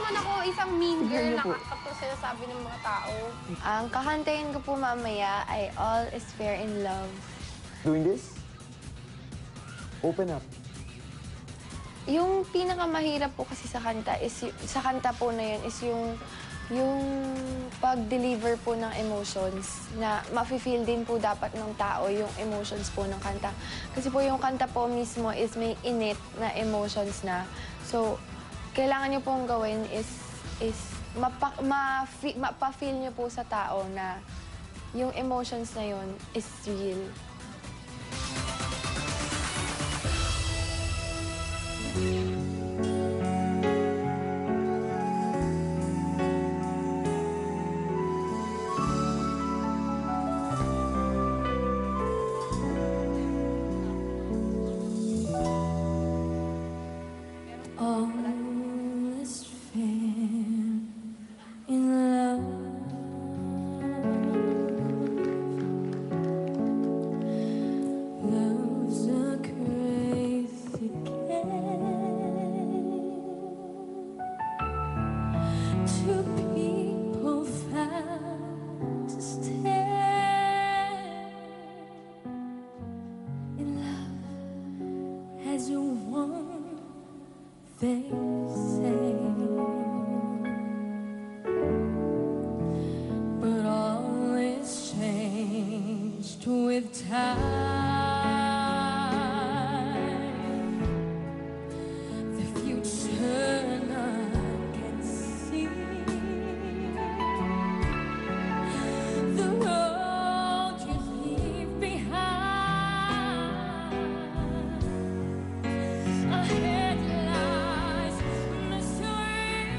naman ako isang mean girl Ganyan na po. kapag sinasabi ng mga tao. Ang kakantayin ko po mamaya ay All is Fair in Love. Doing this? Open up. Yung pinakamahirap po kasi sa kanta is sa kanta po na yun is yung pag-deliver po ng emotions na mafe-feel din po dapat ng tao yung emotions po ng kanta. Kasi po yung kanta po mismo is may init na emotions na. So, kailangan nyo pong gawin is mapa-feel nyo po sa tao na yung emotions na yun is real. All is fair in love. Love's a crazy game. Two people found to stay in love as you want. They say, but all is changed with time. The future none can see. The road you leave behind. Ahead lies mystery.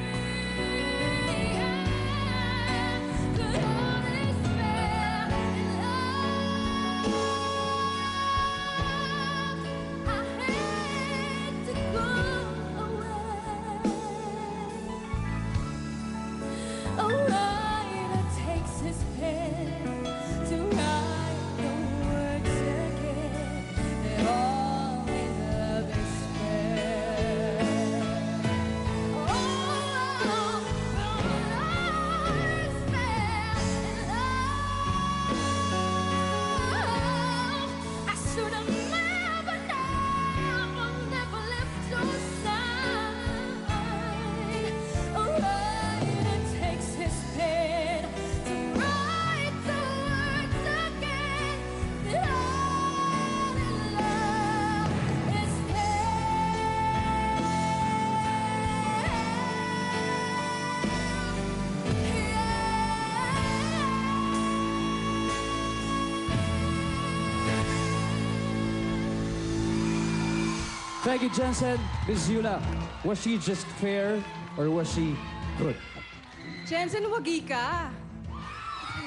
'Cause all is fair in love. I hate to go away. A writer takes his pen to write the words again. That all in love is fair. Oh, all is fair in love. I should have never left your side. A writer takes his pen to write the words again. That all in love is Thank you, Jensen. Miss Yula, was she just fair or was she good? Jensen, wagi ka.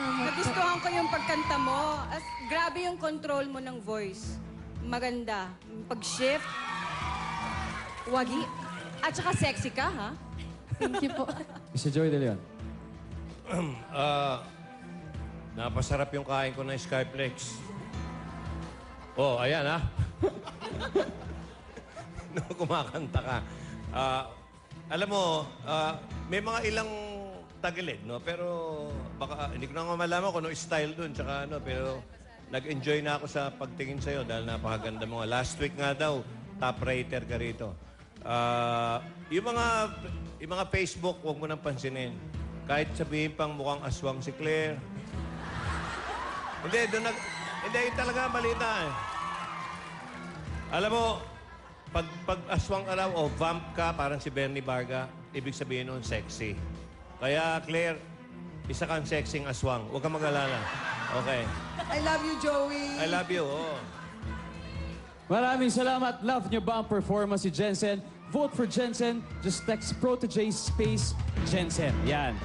Nagustuhan ko yung pagkanta mo. As, grabe yung control mo ng voice. Maganda. Yung pag-shift. Wagi. At saka sexy ka, ha? Thank you po. Mr. Joey De Leon. Napasarap yung kain ko ng Skyplex. Oh, ayan ha. No, kumakanta ka. Alam mo, may mga ilang tagilid, no? Pero baka hindi ko na nga malaman kung ano style dun. Tsaka ano, pero nag-enjoy na ako sa pagtingin sa'yo dahil napakaganda mo. Last week nga daw, top rater ka rito. Yung mga Facebook, huwag mo nang pansinin. Kahit sabihin pang mukhang aswang si Claire. Hindi, yun talaga malita eh. Alam mo, pag aswang ka raw o vamp ka, parang si Bernie Varga, ibig sabihin nun, sexy. Kaya, Claire, isa kang sexing aswang. Huwag kang mag-alala. Okay. I love you, Joey. I love you, oh. Maraming salamat. Love niyo ba ang performance si Jensen? Vote for Jensen. Just text Protege space Jensen. Yan.